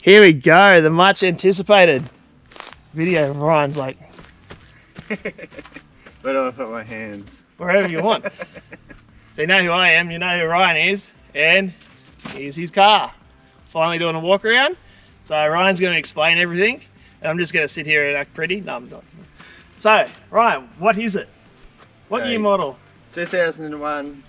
Here we go, the much anticipated video. Ryan's like, where do I put my hands? Wherever you want. So you know who I am, you know who Ryan is, and here's his car. Finally doing a walk around. So Ryan's going to explain everything, and I'm just going to sit here and act pretty. No, I'm not. So, Ryan, what is it? What year model? 2001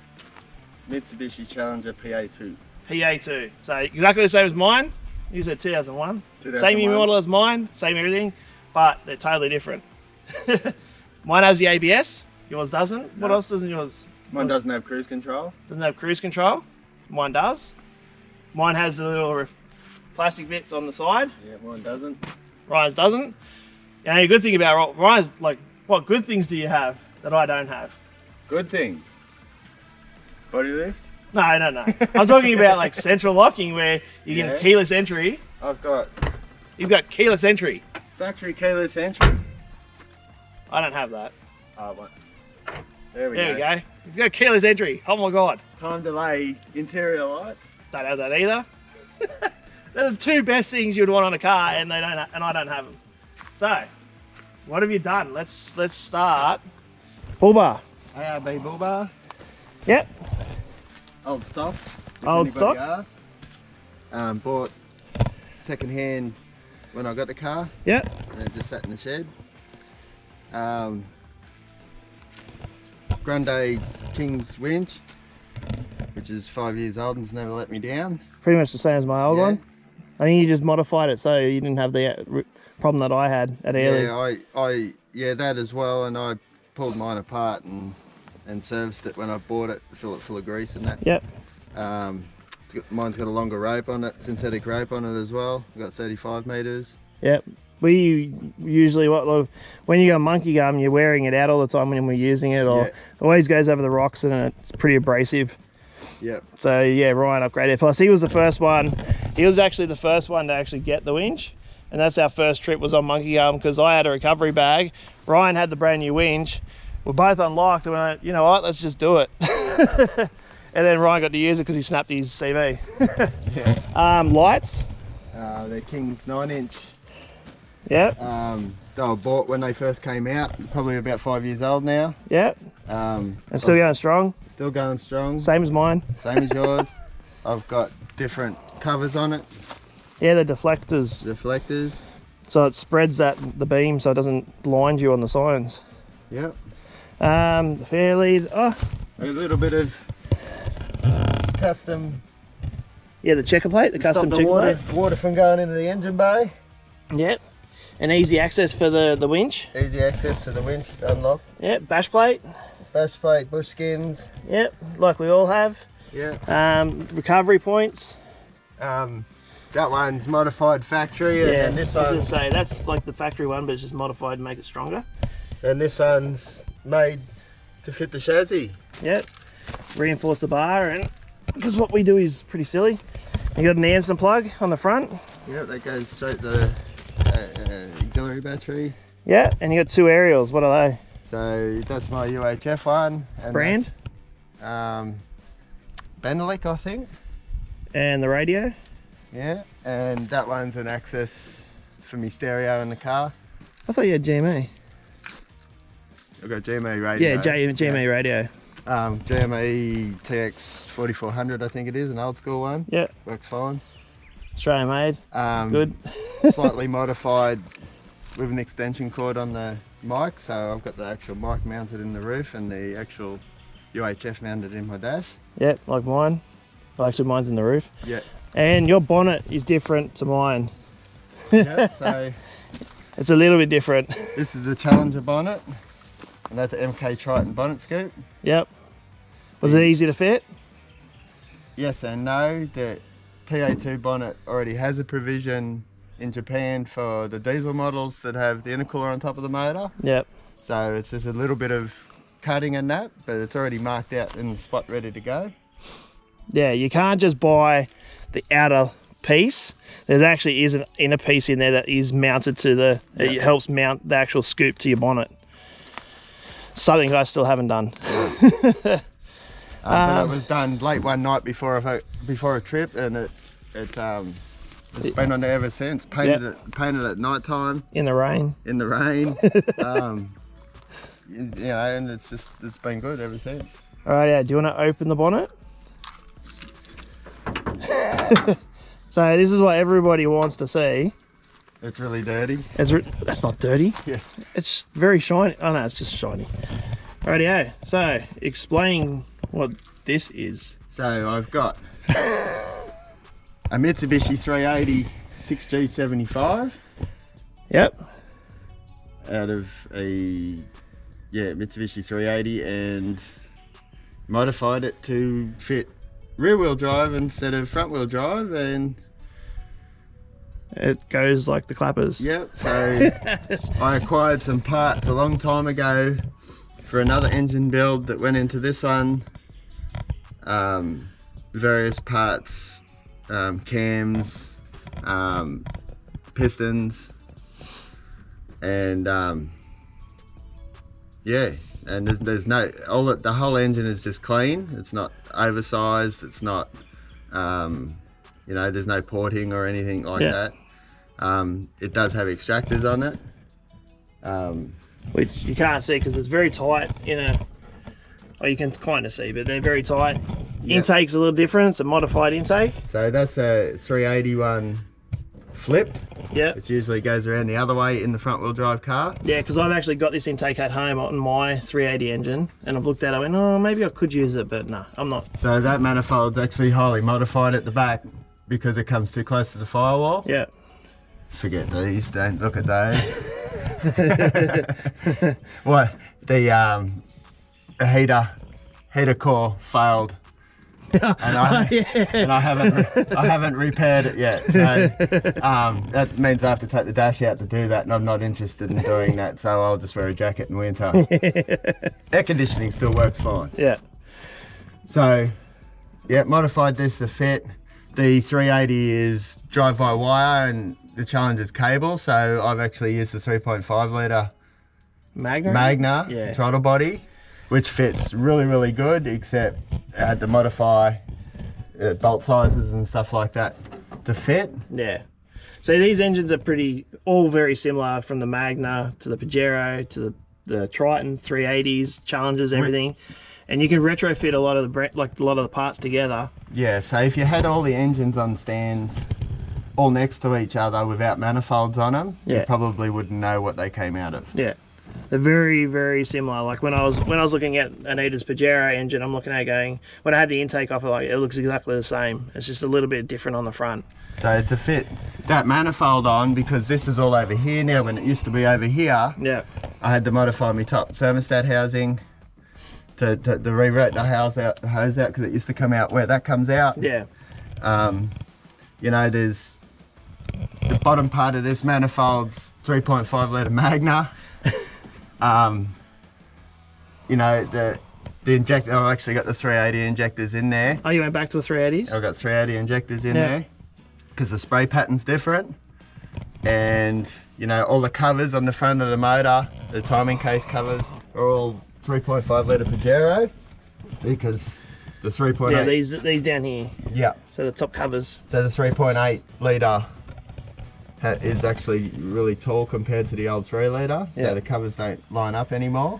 Mitsubishi Challenger PA2. PA2. So exactly the same as mine. You said 2001. Same year model as mine, same everything, but they're totally different. Mine has the ABS, yours doesn't. No. What else doesn't yours? Mine doesn't have cruise control. Doesn't have cruise control. Mine does. Mine has the little plastic bits on the side. Yeah, mine doesn't. Ryan's doesn't. And a good thing about Ryan's, like, what good things do you have that I don't have? Good things. Body lift? No. I'm talking about like central locking where you get keyless entry. He's got keyless entry. Factory keyless entry. I don't have that. Oh, what? There we go. He's got keyless entry. Oh my God. Time delay interior lights. Don't have that either. They're the two best things you'd want on a car, and they don't. And I don't have them. So, what have you done? Let's start. Bull bar. ARB bull bar. Yep. Old stock. If Old anybody stock. asks. Bought second hand when I got the car. Yep. And it just sat in the shed. Grande King's winch, which is 5 years old and has never let me down. Pretty much the same as my old one. I think you just modified it so you didn't have the problem that I had at Airlie. Yeah, that as well, and I pulled mine apart and serviced it when I bought it, fill it full of grease and that. Yep. Mine's got a longer rope on it, synthetic rope on it as well. I've got 35 metres. Yep. We usually, when you go monkey gum, you're wearing it out all the time when we're using it, or it always goes over the rocks and it's pretty abrasive. Yep. So yeah, Ryan upgraded. Plus he was the first one. He was actually the first one to actually get the winch. And that's our first trip was on monkey gum because I had a recovery bag. Ryan had the brand new winch. We're both unlocked and we went, you know what, let's just do it. And then Ryan got to use it because he snapped his CV. Lights. They're King's 9-inch. Yep. They were bought when they first came out, probably about 5 years old now. Yep. And still going strong? Still going strong. Same as mine. Same as yours. I've got different covers on it. Yeah, the deflectors. Deflectors. So it spreads the beam so it doesn't blind you on the signs. Yep. The fair lead. Oh. A little bit of custom. Yeah, the checker plate, the custom checker plate. Water from going into the engine bay. Yep. And easy access for the winch. Easy access for the winch to unlock. Yep, bash plate. Bash plate, bush skins. Yep, like we all have. Yeah. Recovery points. That one's modified factory, and this one's... I was going to say, that's like the factory one, but it's just modified to make it stronger. And this one's made to fit the chassis. Yep. Reinforce the bar, and because what we do is pretty silly. You got an Anderson plug on the front. Yep, that goes straight to the auxiliary battery. Yeah, and you got two aerials. What are they? So that's my UHF one. And brand? Benelec, I think. And the radio? Yeah, and that one's an access for me stereo in the car. I thought you had GME. I've got GME radio. Yeah, GME radio. GME TX 4400, I think it is, an old school one. Yeah. Works fine. Australian made. Good. Slightly modified with an extension cord on the mic, so I've got the actual mic mounted in the roof and the actual UHF mounted in my dash. Yep, like mine. Well, actually mine's in the roof. Yeah. And your bonnet is different to mine. Yeah, so it's a little bit different. This is the Challenger bonnet, and that's an MK Triton bonnet scoop. Yep. Was it easy to fit? Yes and no. The PA2 bonnet already has a provision in Japan for the diesel models that have the intercooler on top of the motor. Yep. So it's just a little bit of cutting and that, but it's already marked out in the spot ready to go. Yeah, you can't just buy the outer piece. There's actually is an inner piece in there that is mounted to the, it helps mount the actual scoop to your bonnet. Something I still haven't done. But it was done late one night before a trip, and it It's been on there ever since. Painted at night time. In the rain. In the rain. You know, and it's been good ever since. All right, yeah. Do you want to open the bonnet? So this is what everybody wants to see. It's really dirty. That's not dirty. Yeah. It's very shiny. Oh no, it's just shiny. Rightio. So explain what this is. So I've got a Mitsubishi 380 6G75. Yep. Out of a Mitsubishi 380, and modified it to fit rear wheel drive instead of front wheel drive, and it goes like the clappers. Yep. So I acquired some parts a long time ago for another engine build that went into this one. Various parts, cams, pistons, and and there's no, the whole engine is just clean. It's not oversized. It's not, you know, there's no porting or anything like that. It does have extractors on it, which you can't see because it's very tight in a. Well, you can kind of see, but they're very tight. Intake's a little different. It's a modified intake. So that's a 381 flipped. Yeah. It usually goes around the other way in the front wheel drive car. Yeah, because I've actually got this intake at home on my 380 engine, and I've looked at it and went, oh, maybe I could use it, but no, I'm not. So that manifold's actually highly modified at the back because it comes too close to the firewall. Yeah. Forget these, don't look at those. What? The heater core failed. And I haven't repaired it yet. So that means I have to take the dash out to do that, and I'm not interested in doing that. So I'll just wear a jacket in winter. Air conditioning still works fine. Yeah. So modified this to fit. The 380 is drive-by-wire and the Challenger's cable. So I've actually used the 3.5 litre Magna throttle body, which fits really, really good, except I had to modify bolt sizes and stuff like that to fit. Yeah. So these engines are all very similar, from the Magna to the Pajero to the Tritons, 380s, Challengers, everything. And you can retrofit a lot of the parts together. Yeah. So if you had all the engines on stands, all next to each other without manifolds on them, you probably wouldn't know what they came out of. Yeah. They're very, very similar. Like when I was looking at Anita's Pajero engine, I'm looking at it going, when I had the intake off, it looks exactly the same. It's just a little bit different on the front. So to fit that manifold on, because this is all over here now when it used to be over here, I had to modify my top thermostat housing to reroute the hose out because it used to come out where that comes out. Yeah. You know, there's the bottom part of this manifold's 3.5 litre Magna. You know, the injector, I've actually got the 380 injectors in there. Oh, you went back to the 380s? I've got 380 injectors in there because the spray pattern's different. And, you know, all the covers on the front of the motor, the timing case covers, are all 3.5 litre Pajero because the 3.8... Yeah, these down here. Yeah. So the top covers. So the 3.8 litre is actually really tall compared to the old 3 litre, so the covers don't line up anymore.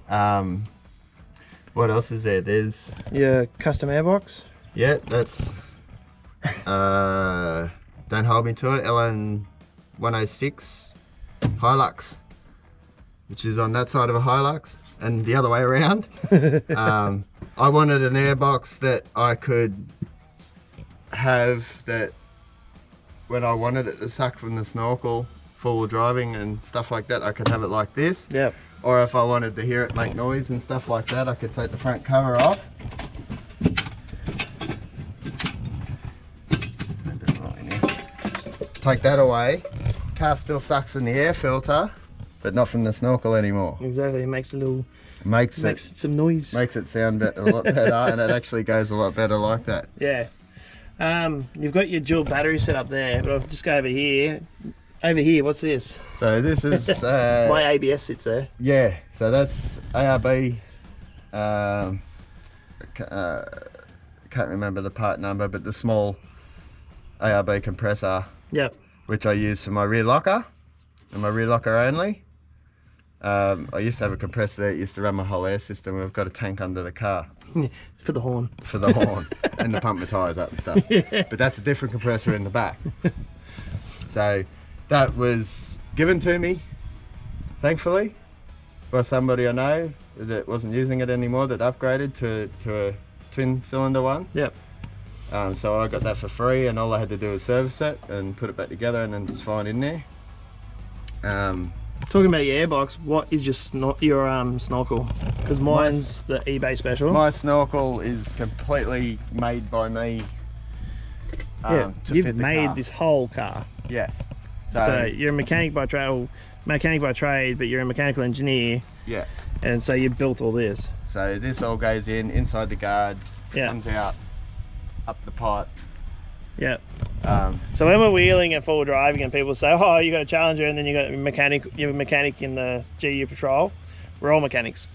What else is there? There's your custom airbox. Yeah, that's don't hold me to it. LN 106 Hilux, which is on that side of a Hilux and the other way around. I wanted an airbox that I could have that when I wanted it to suck from the snorkel, four-wheel driving and stuff like that, I could have it like this. Yep. Or if I wanted to hear it make noise and stuff like that, I could take the front cover off. Take that away. Car still sucks in the air filter, but not from the snorkel anymore. Exactly, it makes a little... Makes some noise. Makes it sound a lot better, and it actually goes a lot better like that. Yeah. You've got your dual battery set up there, but I'll just go over here. Over here, what's this? So this is... my ABS sits there. Yeah, so that's ARB. Can't remember the part number, but the small ARB compressor, Yep. which I use for my rear locker and my rear locker only. I used to have a compressor that used to run my whole air system. We've got a tank under the car. For the horn. For the horn and to pump my tyres up and stuff. Yeah. But that's a different compressor in the back. So that was given to me, thankfully, by somebody I know that wasn't using it anymore, that upgraded to a twin cylinder one. Yep. So I got that for free, and all I had to do was service it and put it back together, and then it's fine in there. Talking about your airbox, what is your snorkel? Because mine's the eBay special. My snorkel is completely made by me. To you've fit the made car. this whole car. Yes. So you're a mechanic by trade, but you're a mechanical engineer. Yeah. And so you built all this. So this all goes inside the guard, Yeah. comes out up the pipe. Yeah. Um, So when we're wheeling and full driving and people say, oh, you got a Challenger and then you got a mechanic, you're a mechanic in the GU Patrol, we're all mechanics.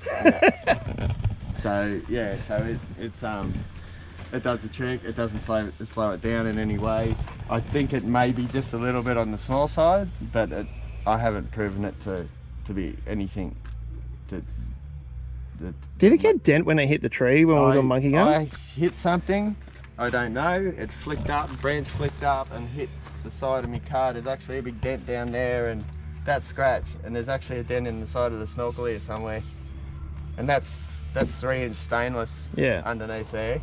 So yeah, so it does the trick. It doesn't slow it down in any way. I think it may be just a little bit on the small side, but I haven't proven it to be anything. Did it get dent when it hit the tree when we were on Monkey Gun? I hit something. I don't know. It flicked up, branch flicked up and hit the side of my car. There's actually a big dent down there, and that scratch. And there's actually a dent in the side of the snorkel here somewhere. And that's 3-inch stainless underneath there.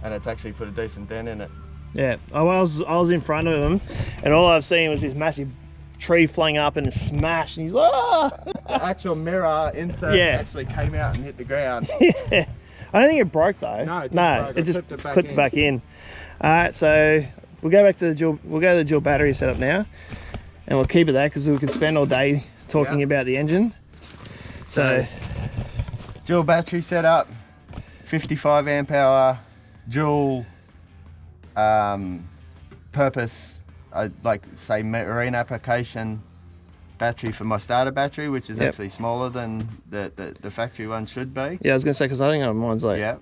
And it's actually put a decent dent in it. Yeah. I was in front of him, and all I've seen was this massive tree flung up and smashed, and he's like, ah! The actual mirror insert actually came out and hit the ground. Yeah. I don't think it broke though. No, it it just clipped it back in. All right, so we'll go back to the dual battery setup now, and we'll keep it there because we could spend all day talking about the engine. So dual battery setup, 55 amp hour, dual purpose. I like say marine application battery for my starter battery, which is actually smaller than the factory one should be. Yeah, I was gonna say because I think mine's like. Yeah.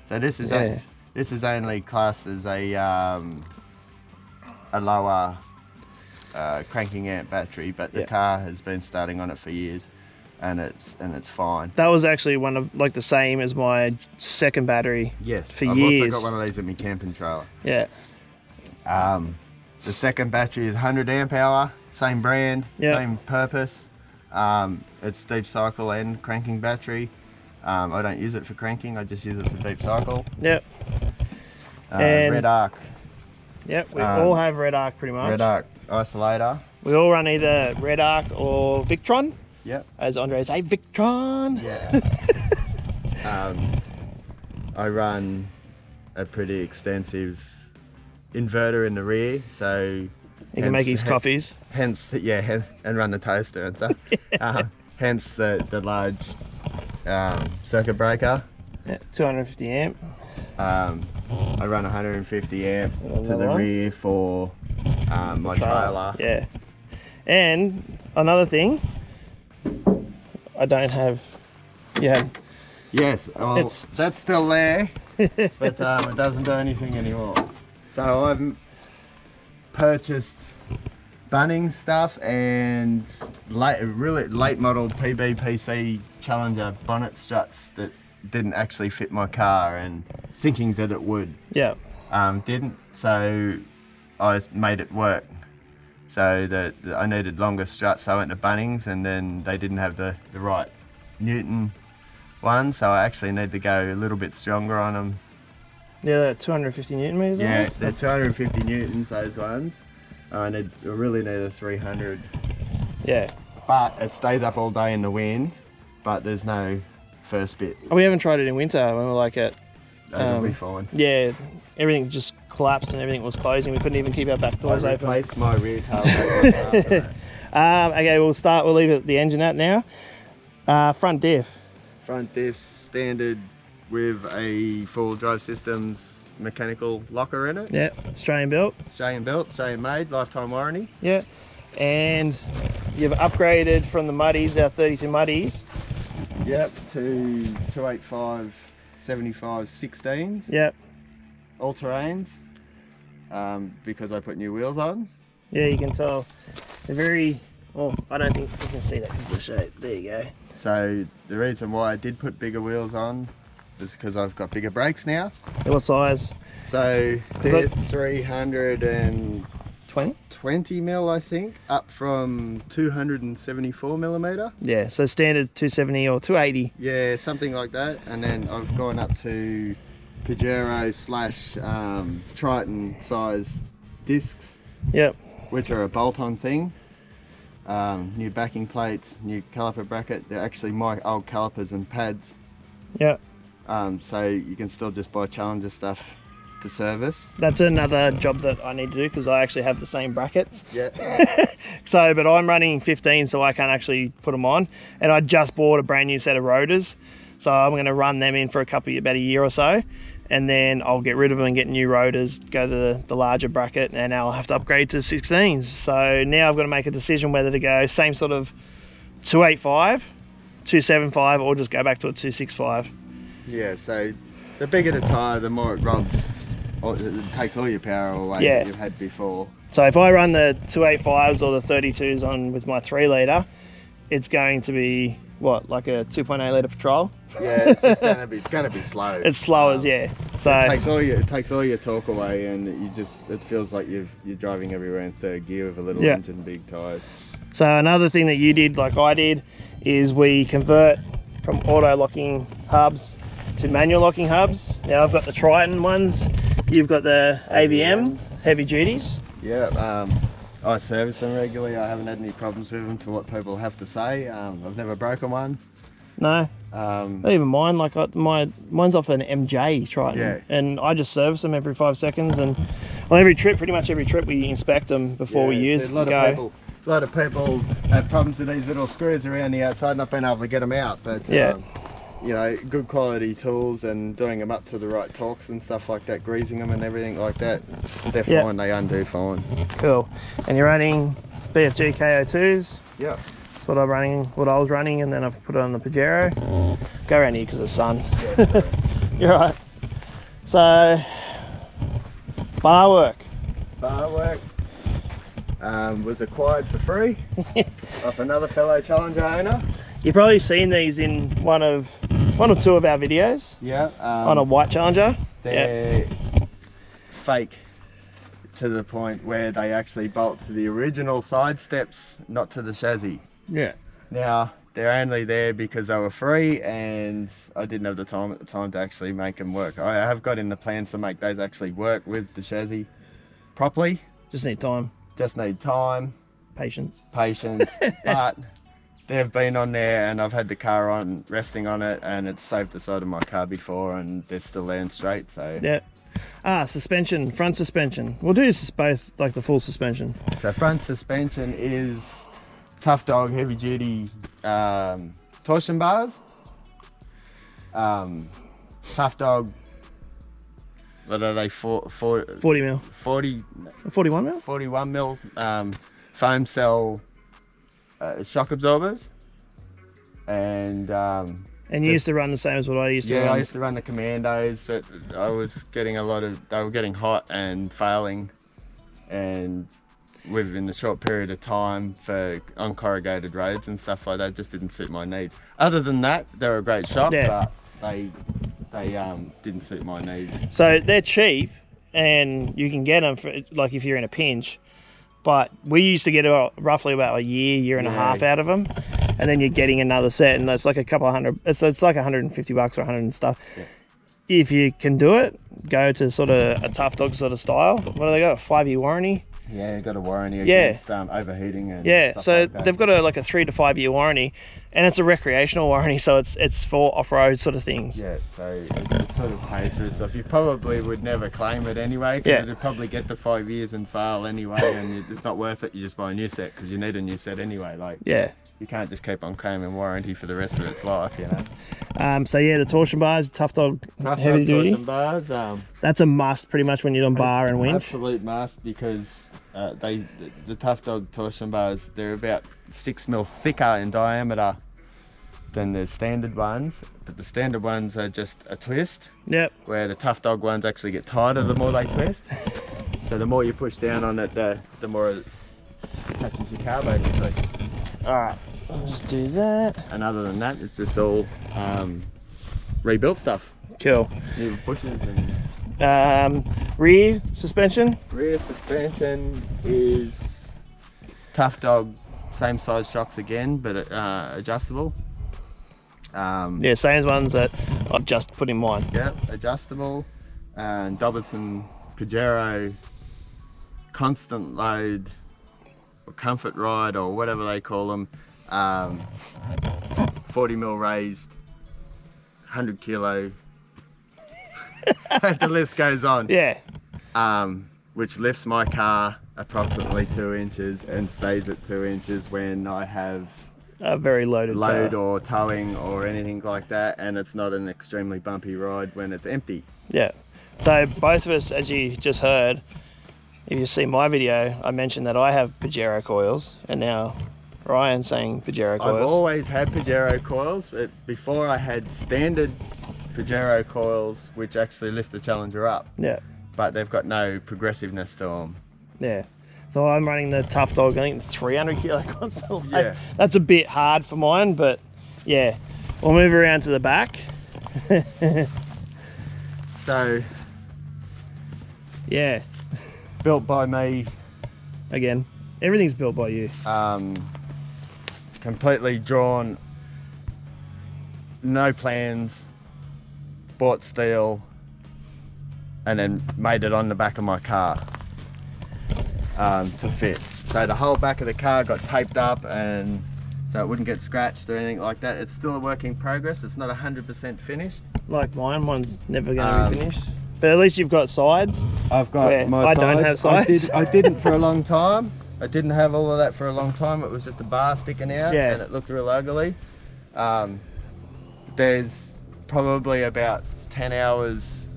So this is only classed as a lower cranking amp battery, but the car has been starting on it for years, and it's fine. That was actually one of like the same as my second battery. Yes. For I've years. also got one of these at my camping trailer. Yeah. The second battery is 100 amp hour, same brand, same purpose. It's deep cycle and cranking battery. I don't use it for cranking, I just use it for deep cycle. Yep. And red arc. Yep, we all have red arc pretty much. Red arc isolator. We all run either red arc or Victron. Yep. As Andre say, Victron. Yeah. I run a pretty extensive inverter in the rear, so he can make his coffees. Hence, and run the toaster and stuff. Hence the large circuit breaker. Yeah, 250 amp. I run 150 amp to the rear for my trailer. Yeah. And another thing, I don't have. Yeah. Yes, well, that's still there, but it doesn't do anything anymore. So I've purchased Bunnings stuff and really late model PBPC Challenger bonnet struts that didn't actually fit my car, and thinking that it would. Yeah. Didn't, so I made it work. So I needed longer struts, so I went to Bunnings, and then they didn't have the right Newton one, so I actually need to go a little bit stronger on them. Yeah, they're 250 Newton meters. Yeah, they're 250 Newtons, those ones. I really need a 300. Yeah. But it stays up all day in the wind, but there's no first bit. Oh, we haven't tried it in winter when we were like at. That'll be fine. Yeah, everything just collapsed and everything was closing. We couldn't even keep our back doors open. I replaced my rear tail after that. Okay, we'll leave the engine out now. Front diff. Front diff standard with a full drive systems mechanical locker in it. Yeah, Australian built. Australian built, Australian made, lifetime warranty. Yeah, and you've upgraded from the muddies, our 32 muddies. Yep, to 285 75 16s. Yep. All terrains. because I put new wheels on. Yeah, you can tell. They're very, well, I don't think you can see that because of the shape. There you go. So the reason why I did put bigger wheels on is because I've got bigger brakes now. Yeah, what size? So they're 320 20? mil, I think, up from 274 millimeter. Yeah, so standard 270 or 280. Yeah, something like that. And then I've gone up to Pajero / Triton size discs. Yep. Which are a bolt-on thing. New backing plates, new caliper bracket. They're actually my old calipers and pads. Yep. So you can still just buy Challenger stuff to service. That's another job that I need to do because I actually have the same brackets. Yeah. So, but I'm running 15, so I can't actually put them on. And I just bought a brand new set of rotors. So I'm going to run them in for about a year or so. And then I'll get rid of them and get new rotors, go to the larger bracket, and I'll have to upgrade to 16s. So now I've got to make a decision whether to go same sort of 285, 275, or just go back to a 265. Yeah, so the bigger the tyre, the more it robs, or it takes all your power away Yeah. that you've had before. So if I run the 285s or the 32s on with my 3 litre, it's going to be, what, like a 2.8 litre Patrol? Yeah, it's just gonna be slow. It's slow as, yeah. So it takes all your torque away, and it feels like you're driving everywhere in third gear with a little engine, big tyres. So another thing that you did, like I did, is we convert from auto locking hubs to manual locking hubs. Now I've got the Triton ones, you've got the AVM heavy duties. Yeah, I service them regularly. I haven't had any problems with them to what people have to say. I've never broken one. No, not even mine. Like mine's off an MJ Triton, and I just service them every 5 seconds. And well, pretty much every trip, we inspect them before we use. A lot of people have problems with these little screws around the outside, not being able to get them out. But you know, good quality tools and doing them up to the right torques and stuff like that, greasing them and everything like that, they're fine. They undo fine. Cool. And you're running BFG KO2s. Yeah. That's what I was running, and then I've put it on the Pajero. Go around here because of the sun. Yeah. You're right. So, bar work. Was acquired for free off another fellow Challenger owner. You've probably seen these in one or two of our videos. Yeah. On a white Challenger. They're fake to the point where they actually bolt to the original side steps, not to the chassis. Yeah. Now, they're only there because they were free, and I didn't have the time at the time to actually make them work. I have got in the plans to make those actually work with the chassis properly. Just need time. Just need time. Patience. But they've been on there, and I've had the car on, resting on it, and it's saved the side of my car before, and they're still laying straight, so. Yeah. Suspension, front suspension. We'll do both, like the full suspension. So front suspension is Tough Dog heavy duty torsion bars. Tough Dog, what are they, 40 mil. 41 mil? 41 mil foam cell shock absorbers. And you used to run the same as what I used to run? Yeah, I used to run the Commandos, but I was getting they were getting hot and failing, and within a short period of time for uncorrugated roads and stuff like that, just didn't suit my needs. Other than that, they're a great shock, but they didn't suit my needs. So they're cheap, and you can get them for, like, if you're in a pinch. But we used to get roughly about a year and a half out of them, and then you're getting another set, and it's like a couple of hundred. It's like $150 or 100 and stuff. Yeah. If you can do it, go to sort of a Tough Dog sort of style. What do they got? A 5-year warranty. Yeah, got a warranty against overheating and stuff so like that. They've got a 3 to 5 year warranty, and it's a recreational warranty, so it's for off-road sort of things. Yeah, so it sort of pays for itself. You probably would never claim it anyway, because it'd probably get to 5 years and fail anyway, and it's not worth it. You just buy a new set because you need a new set anyway. You can't just keep on claiming warranty for the rest of its life, you know. So yeah, the torsion bars, Tough Dog heavy duty. Torsion bars. That's a must pretty much when you're on bar and winch. Absolute must, because the Tough Dog torsion bars, they're about 6 mil thicker in diameter than the standard ones, but the standard ones are just a twist. Yep. Where the Tough Dog ones actually get tighter the more they twist. So the more you push down on it, the more it touches your car basically. Alright, I'll just do that. And other than that, it's just all rebuilt stuff. Cool. New pushes and Rear suspension? rear suspension is Tough Dog, same size shocks again, but adjustable. Yeah, same ones that I've just put in mine. Yeah, adjustable. And Dobberson Pajero constant load or comfort ride or whatever they call them. 40 mil raised, 100 kilo. The list goes on. Yeah. Which lifts my car approximately 2 inches and stays at 2 inches when I have A very loaded load car. or towing or anything like that, and it's not an extremely bumpy ride when it's empty. Yeah. So both of us, as you just heard, if you see my video, I mentioned that I have Pajero coils, and now Ryan's saying Pajero I've coils. always had Pajero coils, but before I had standard Pajero coils which actually lift the Challenger up, Yeah. but they've got no progressiveness to them. Yeah. So I'm running the Tough Dog, I think the 300 kilo constant load. Yeah. That's a bit hard for mine, but yeah. We'll move around to the back. So, Yeah. built by me, Again, everything's built by you. completely drawn, no plans, bought steel, and then made it on the back of my car to fit. So the whole back of the car got taped up, and so it wouldn't get scratched or anything like that. It's still a work in progress. It's not 100% finished. Like mine's never going to be finished. But at least you've got sides. I've got Where my I sides. don't have sides. I didn't for a long time. I didn't have all of that for a long time. It was just a bar sticking out, Yeah. and it looked real ugly. There's probably about 10 hours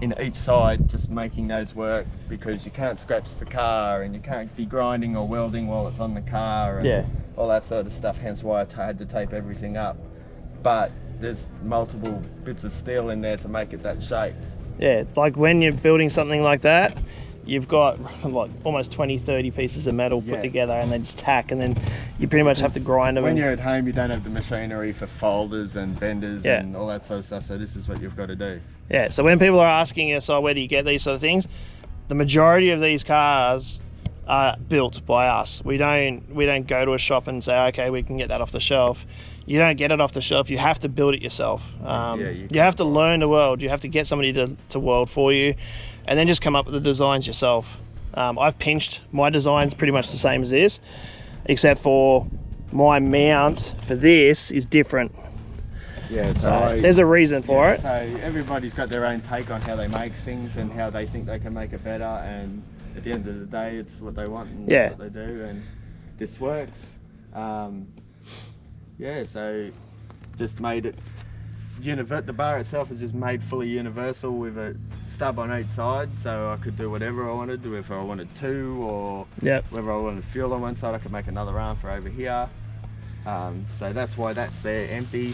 in each side just making those work, because you can't scratch the car and you can't be grinding or welding while it's on the car and Yeah. all that sort of stuff, hence why I had to tape everything up. But there's multiple bits of steel in there to make it that shape. Yeah, like when you're building something like that, you've got like almost 20, 30 pieces of metal put Yeah. together, and they just tack, and then you pretty much have to grind them. When and- you're at home, you don't have the machinery for folders and benders Yeah. and all that sort of stuff, so this is what you've got to do. Yeah, so when people are asking us, oh, where do you get these sort of things? The majority of these cars are built by us. We don't go to a shop and say, okay, we can get that off the shelf. You don't get it off the shelf. You have to build it yourself. You have to learn to weld. You have to get somebody to weld for you, and then just come up with the designs yourself. I've pinched my designs pretty much the same as this, except for my mount for this is different. Yeah, So there's a reason for it. So everybody's got their own take on how they make things and how they think they can make it better, and at the end of the day, it's what they want and Yeah. that's what they do, and this works. Yeah, so just made it the bar itself is just made fully universal with a stub on each side, so I could do whatever I wanted, if I wanted two, or Yep. whether I wanted fuel on one side, I could make another arm for over here. So that's why that's there empty.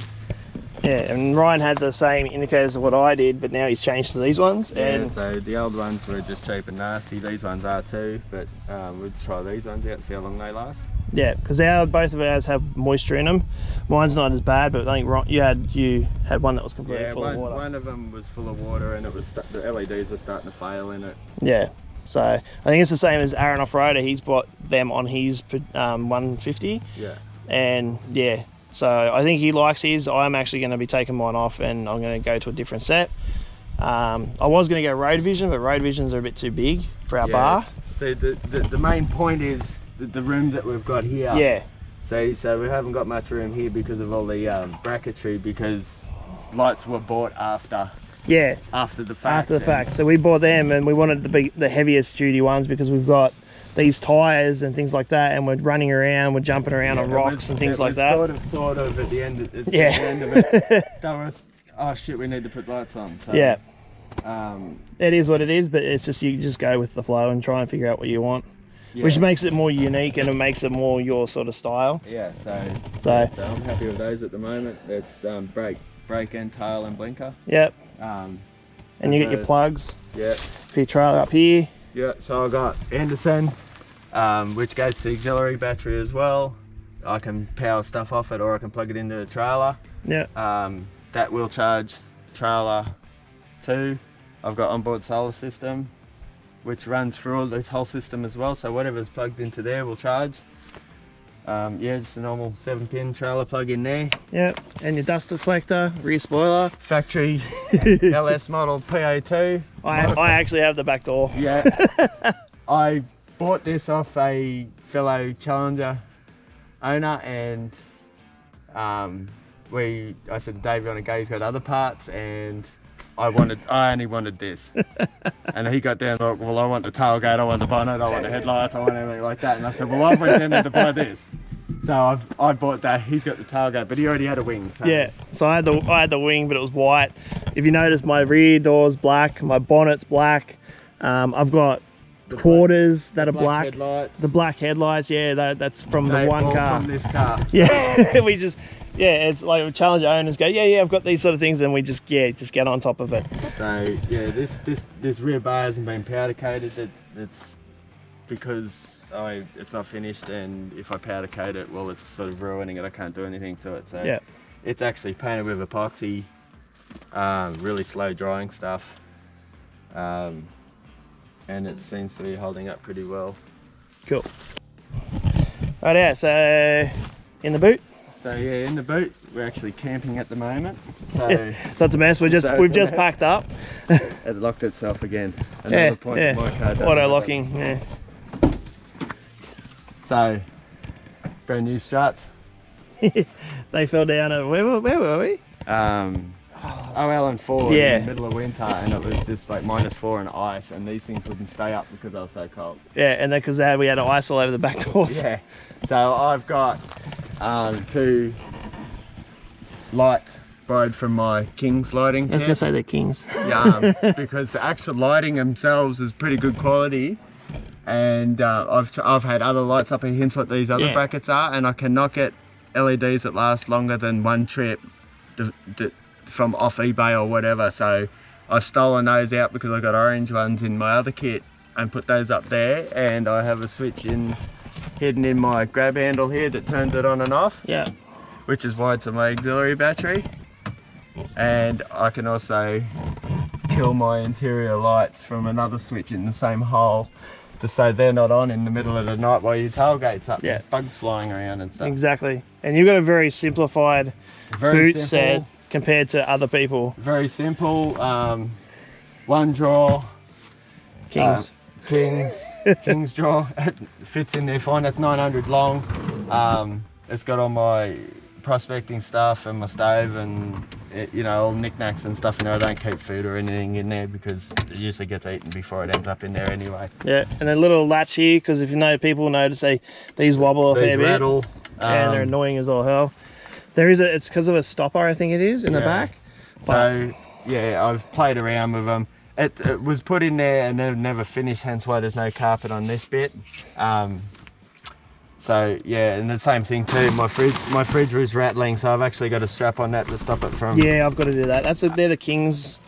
Yeah, and Ryan had the same indicators of what I did, but now he's changed to these ones. Yeah, And so the old ones were just cheap and nasty. These ones are too, but we'll try these ones out and see how long they last. yeah, because both of ours have moisture in them. Mine's not as bad, but I think you had one that was completely Yeah, full of water. one of them was full of water, and it was the LEDs were starting to fail in it. Yeah, so I think it's the same as Aaron Off-Roader. He's bought them on his 150, Yeah. and yeah, so I think he likes his. I'm actually going to be taking mine off, and I'm going to go to a different set. I was going to go Road Vision, but Road Visions are a bit too big for our bar. So the main point is the room that we've got here. Yeah, So we haven't got much room here because of all the bracketry, because lights were bought after yeah. the fact. After the fact, so we bought them, and we wanted to be the heaviest duty ones because we've got these tires and things like that, and we're running around, we're jumping around on rocks and things like that. Sort of thought of at the end. At the Yeah. end of it, they were, oh shit, we need to put lights on. So, Yeah, Um, it is what it is, but it's just you just go with the flow and try and figure out what you want, yeah. which makes it more unique and it makes it more your sort of style. Yeah. So I'm happy with those at the moment. It's brake and tail and blinker. yep, Um, and you get your reverse. plugs Yeah. for your trailer up here. Yeah, so I got Anderson, which goes to the auxiliary battery as well. I can power stuff off it, or I can plug it into the trailer. Yeah. That will charge trailer 2. I've got onboard solar system, which runs through all this whole system as well. So whatever's plugged into there will charge. Yeah, just a normal 7-pin trailer plug in there. Yep, and your dust deflector, rear spoiler. Factory LS model PA2. I actually have the back door. Yeah. I bought this off a fellow Challenger owner, and I said, Dave, you want to go? He's got other parts, and I only wanted this. And he got down like, well, I want the tailgate, I want the bonnet, I want the headlights, I want everything like that. And I said, well, I went down there to buy this. So I bought that. He's got the tailgate, but he already had a wing. So. Yeah, so I had the wing, but it was white. If you notice, my rear door's black, my bonnet's black. I've got quarters that are black. Headlights. The black headlights, yeah, that's from the one all car. From this car. Yeah, we just, yeah, it's like Challenger owners go, yeah, I've got these sort of things, and we just get on top of it. So yeah, this rear bar hasn't been powder coated. It's because it's not finished, and if I powder coat it, well, it's sort of ruining it. I can't do anything to it. So yeah, it's actually painted with epoxy, really slow drying stuff, and it seems to be holding up pretty well. Cool. Right, yeah. So in the boot. So yeah, in the boot, we're actually camping at the moment. So so it's a mess. We've just packed up. It locked itself again. Another point yeah. My car Auto locking. Yeah. So brand new struts. They fell down at where were we? OL4 Yeah. in the middle of winter, and it was just like -4 and ice, and these things wouldn't stay up because they were so cold. Yeah, and then because we had ice all over the back doors. Yeah. So I've got 2 lights borrowed from my King's lighting I was kit. gonna say they're Kings. Yeah, because the actual lighting themselves is pretty good quality. And I've had other lights up here, hence what these other brackets are, and I cannot get LEDs that last longer than 1 trip from off eBay or whatever. So I've stolen those out because I got orange ones in my other kit and put those up there, and I have a switch hidden in my grab handle here that turns it on and off. Yeah. Which is wired to my auxiliary battery. And I can also kill my interior lights from another switch in the same hole, just so they're not on in the middle of the night while your tailgate's up. Yeah. Bugs flying around and stuff. Exactly. And you've got a very simplified boot set compared to other people. Very simple. 1 drawer. Kings. King's drawer. It fits in there fine. That's 900 long. It's got all my prospecting stuff and my stove and all knickknacks and stuff in there. I don't keep food or anything in there because it usually gets eaten before it ends up in there anyway. Yeah, and a little latch here, because if you know, people notice these wobble a fair bit. Rattle. And they're annoying as all hell. It's because of a stopper, I think it is, in the back. So yeah, I've played around with them. It was put in there and never finished, hence why there's no carpet on this bit. So yeah, and the same thing too. My fridge was rattling, so I've actually got a strap on that to stop it from. Yeah, I've got to do that. They're the King's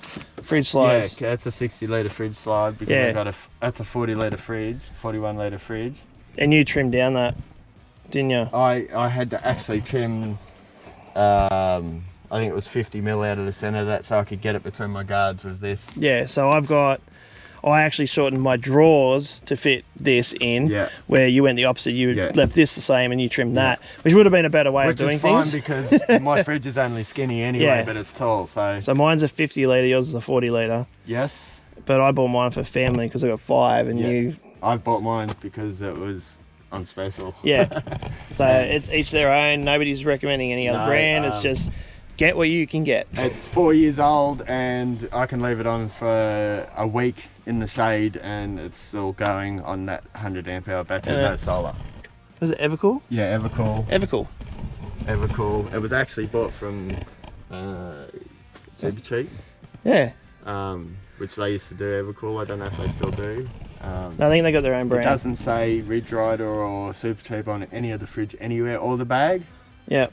fridge slides. Yeah, it's a 60-litre fridge slide because that's a 40-litre fridge, 41-litre fridge. And you trimmed down that, didn't you? I had to actually trim. I think it was 50 mil out of the centre of that, so I could get it between my guards with this. Yeah, so I actually shortened my drawers to fit this in, where you went the opposite. You left this the same and you trimmed that, which would have been a better way of doing things. Which is fine because my fridge is only skinny anyway, but it's tall. So mine's a 50 litre, yours is a 40 litre. Yes. But I bought mine for family because I got 5 and I bought mine because it was on special. Yeah. So it's each their own. Nobody's recommending any other brand. It's just get what you can get. It's 4 years old and I can leave it on for a week in the shade and it's still going on that 100 amp hour battery, no solar. Was it Evercool? Yeah, Evercool. Evercool. It was actually bought from Super Cheap. Yeah. Which they used to do, Evercool. I don't know if they still do. I think they got their own brand. It doesn't say Ridge Rider or Super Cheap on any of the fridge anywhere or the bag. Yeah.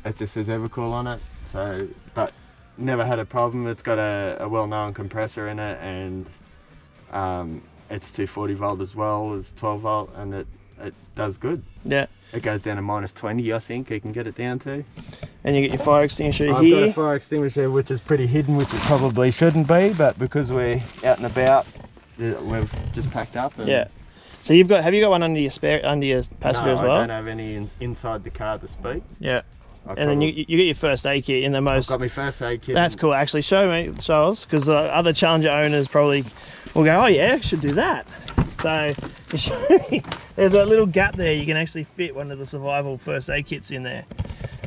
It just says Evercool on it. So, but never had a problem. It's got a well-known compressor in it, and It's 240 volt as well as 12 volt, and it does good. Yeah. It goes down to -20, I think you can get it down to. And you get your fire extinguisher I've here. got a fire extinguisher which is pretty hidden, which it probably shouldn't be, but because we're out and about, we've just packed up. And Yeah. So have you got one under your passenger as well? I don't have any inside the car to speak. Yeah. And then you get your first aid kit in the most. I've got my first aid kit. That's cool. Actually, show us, because other Challenger owners probably will go, oh yeah, I should do that. So there's a little gap there. You can actually fit one of the survival first aid kits in there.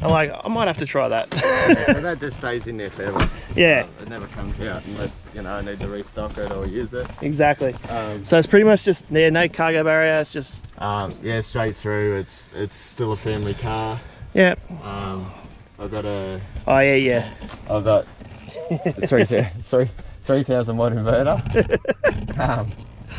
I'm like, I might have to try that. Yeah, so that just stays in there forever. Yeah. It never comes out unless, you know, I need to restock it or use it. Exactly. So it's pretty much just, no cargo barrier. It's just... yeah, straight through. It's still a family car. Yep. I've got a... Oh yeah. I've got 3,000 watt inverter.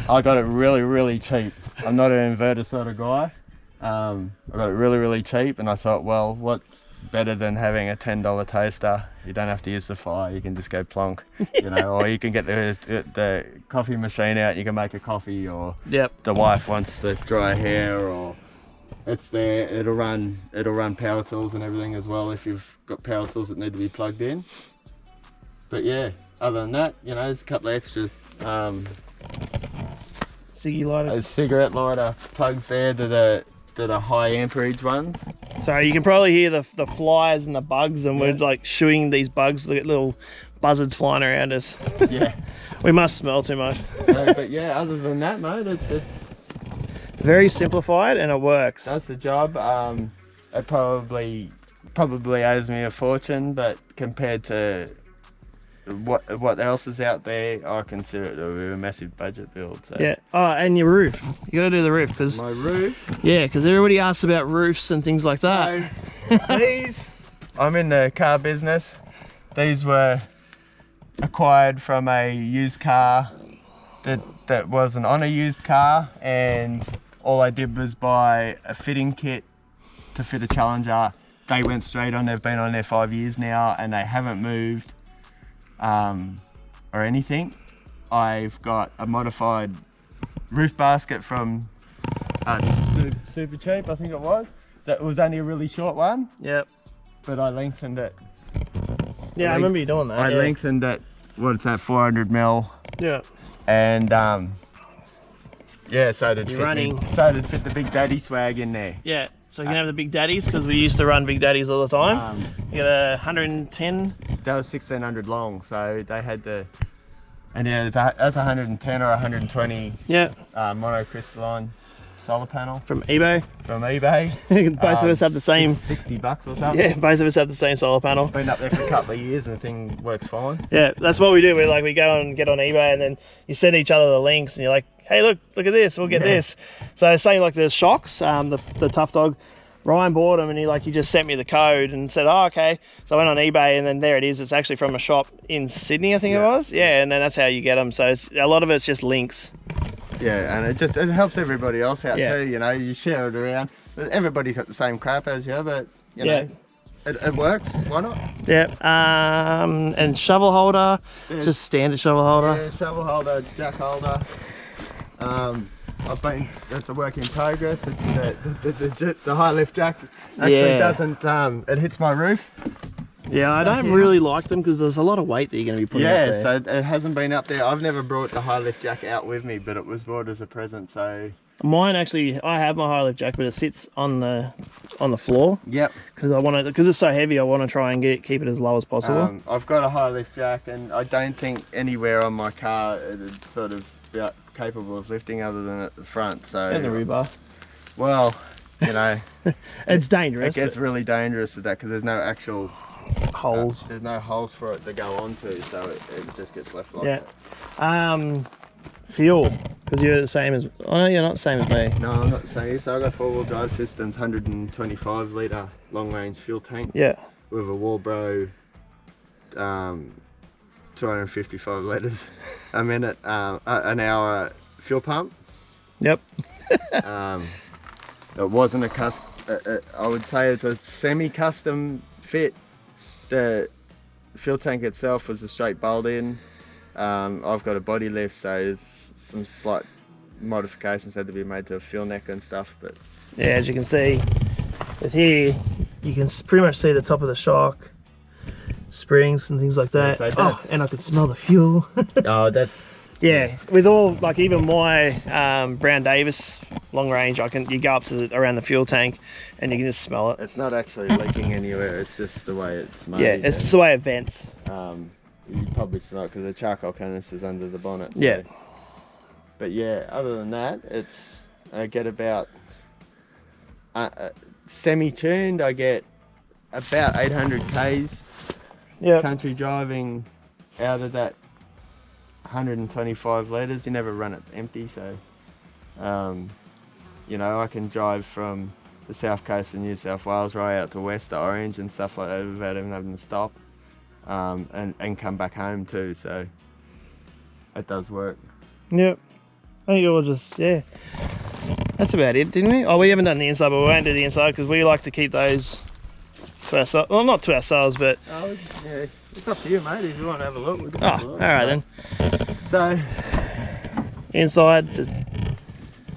I got it really cheap. I'm not an inverter sort of guy. I got it really cheap, and I thought, well, what's better than having a $10 toaster? You don't have to use the fire, you can just go plonk, you know, or you can get the coffee machine out, you can make a coffee, or the wife wants to dry hair, or it's there. It'll run power tools and everything as well if you've got power tools that need to be plugged in. But yeah, other than that, you know, there's a couple of extras. Ciggy lighter. A cigarette lighter plugs there to the high amperage ones. So you can probably hear the flies and the bugs, and we're like shooing these bugs. Look at little buzzards flying around us. Yeah. We must smell too much. But yeah, other than that, mate, it's very simplified and it works. That's the job. It probably owes me a fortune, but compared to what else is out there, I consider it a massive budget build. So. Yeah. Oh, and your roof. You got to do the roof, because my roof. Yeah, because everybody asks about roofs and things like that. So, these, I'm in the car business. These were acquired from a used car that wasn't on a used car, and all I did was buy a fitting kit to fit a Challenger. They went straight on. They've been on there 5 years now, and they haven't moved. Or anything. I've got a modified roof basket from Super Cheap, I think it was. So it was only a really short one. Yep. But I lengthened it. Yeah, I remember you doing that. I lengthened it. What's that? 400 mil. Yeah. And yeah, so it'd fit the Big Daddy swag in there. Yeah. So you can have the Big Daddies, because we used to run Big Daddies all the time. You got a 110. That was 1600 long, so they had the, and yeah, that's 110 or 120. Yeah. Monocrystalline solar panel from eBay. Both of us have the same. $60 or something. Yeah, both of us have the same solar panel. Been up there for a couple of years and the thing works fine. Yeah, that's what we do. We go and get on eBay, and then you send each other the links, and you're like, hey, look at this, we'll get this. So same like the shocks, the Tough Dog, Ryan bought them, and he just sent me the code and said, oh, okay. So I went on eBay, and then there it is. It's actually from a shop in Sydney, I think it was. Yeah, and then that's how you get them. So a lot of it's just links. Yeah, and it helps everybody else out too, you know, you share it around. Everybody's got the same crap as you, but, you know, it works, why not? Yeah, and shovel holder, just standard shovel holder. Yeah, shovel holder, jack holder. That's a work in progress. The high lift jack actually doesn't, it hits my roof. Yeah, I don't really like them because there's a lot of weight that you're going to be putting up there. Yeah, so it hasn't been up there. I've never brought the high lift jack out with me, but it was brought as a present, so... Mine actually, I have my high lift jack, but it sits on the floor. Yep. Because it's so heavy, I want to try and keep it as low as possible. I've got a high lift jack, and I don't think anywhere on my car it's sort of capable of lifting other than at the front. So. And the rebar. Well, you know. It's dangerous. It gets really dangerous with that because there's no actual holes. There's no holes for it to go onto, so it just gets left like that. Fuel, because you're the same as... Oh, no, you're not the same as me. No, I'm not the same. So I got 4-wheel drive systems, 125 litre long range fuel tank. Yeah. With a Walbro 255 litres a minute, an hour fuel pump. Yep. It wasn't a custom, I would say it's a semi-custom fit. The fuel tank itself was a straight bolt in. I've got a body lift, so there's some slight modifications had to be made to a fuel neck and stuff. But yeah, as you can see with here, you can pretty much see the top of the shock, springs and things like that. Yeah, so oh, and I can smell the fuel. oh, that's yeah. With all, like even my Brown Davis long range, you go up to around the fuel tank and you can just smell it. it's not actually leaking anywhere. It's just the way it's made. Yeah, it's just the way it vents. You probably smell it because the charcoal canister's under the bonnet. So. Yeah. But yeah, other than that, I get about semi-tuned. I get about 800 k's country driving out of that 125 litres. You never run it empty, so you know, I can drive from the south coast of New South Wales right out to West Orange and stuff like that without even having to stop, and come back home too. So it does work. Yep. I think it will just, yeah. That's about it, didn't we? Oh, we haven't done the inside, but we won't do the inside because we like to keep those to ourselves. Well, not to ourselves, but... Oh, yeah. It's up to you, mate. If you want to have a look, we can have a look. All right then. So, inside,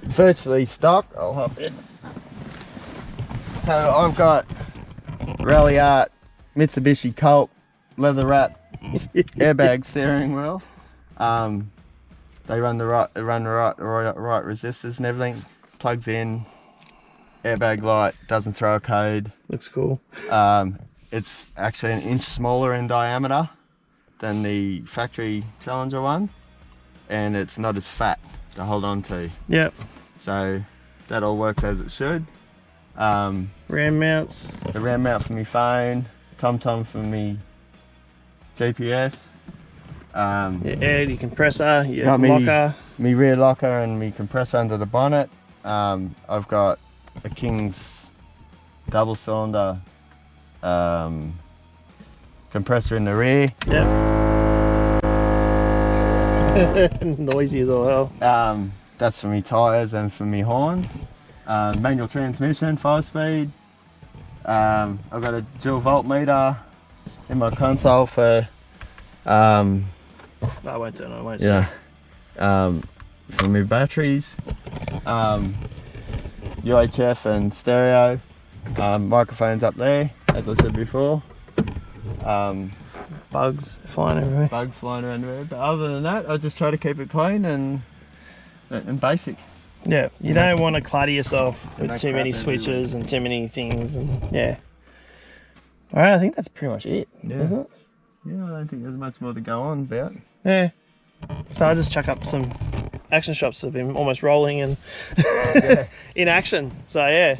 virtually stock. I'll hop in. So I've got Rally Art Mitsubishi Colt leather wrap airbag steering wheel. They run the right resistors and everything. Plugs in, airbag light, doesn't throw a code. Looks cool. It's actually an inch smaller in diameter than the factory Challenger one, and it's not as fat to hold on to. Yep. So that all works as it should. RAM mounts. The RAM mount for my phone, TomTom for me GPS. Yeah, your compressor, your got locker. Me rear locker and me compressor under the bonnet. I've got a King's double cylinder compressor in the rear. Yep. Noisy as all hell. That's for me tyres and for me horns. Manual transmission, 5-speed. I've got a dual voltmeter in my console for I won't turn on, I won't yeah. For my batteries, UHF and stereo, microphones up there, as I said before. Bugs flying everywhere. Bugs flying around there, but other than that, I just try to keep it clean and basic. Yeah, you don't want to clutter yourself with too many crap switches and too many things, and yeah. All right, I think that's pretty much it, isn't it? Yeah, I don't think there's much more to go on about. Yeah. So I'll just chuck up some action shots of him almost rolling and in action. So yeah.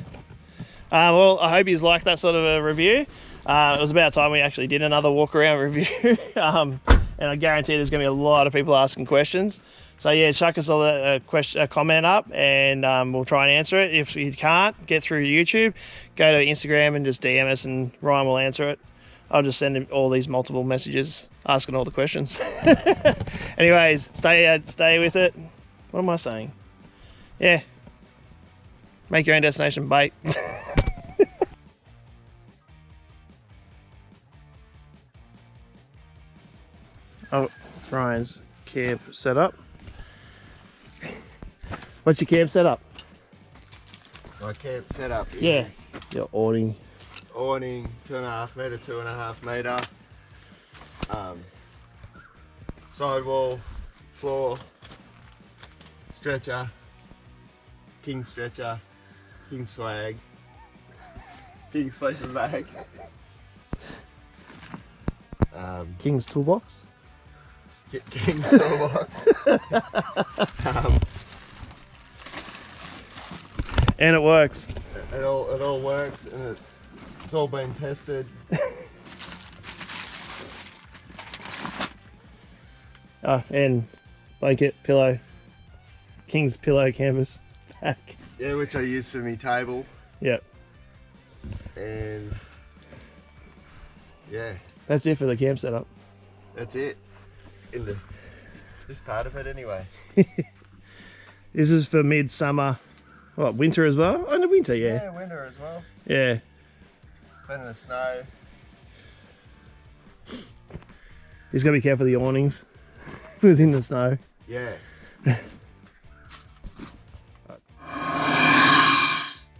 Well, I hope you like that sort of a review. It was about time we actually did another walk around review. And I guarantee there's going to be a lot of people asking questions. So yeah, chuck us a comment up and we'll try and answer it. If you can't get through YouTube, go to Instagram and just DM us and Ryan will answer it. I'll just send him all these multiple messages asking all the questions. Anyways, stay with it. What am I saying? Yeah. Make your own destination bait. Oh, Ryan's camp set up. What's your camp set up? My camp setup is Yeah, your awning. awning, 2.5 metre, 2.5 metre, sidewall, floor, stretcher, king stretcher, king swag, king sleeping bag, King's toolbox. king's toolbox. And it works. It all works, and it's all been tested. Oh, and blanket, pillow, King's pillow canvas pack. Yeah, which I use for my table. Yep. And yeah, That's it for the camp setup. that's it. In this part of it anyway. This is for midsummer. What, winter as well? Oh, the winter, yeah. Yeah, winter as well. Yeah. It's been in the snow. He's got to be careful of the awnings. within the snow. Yeah.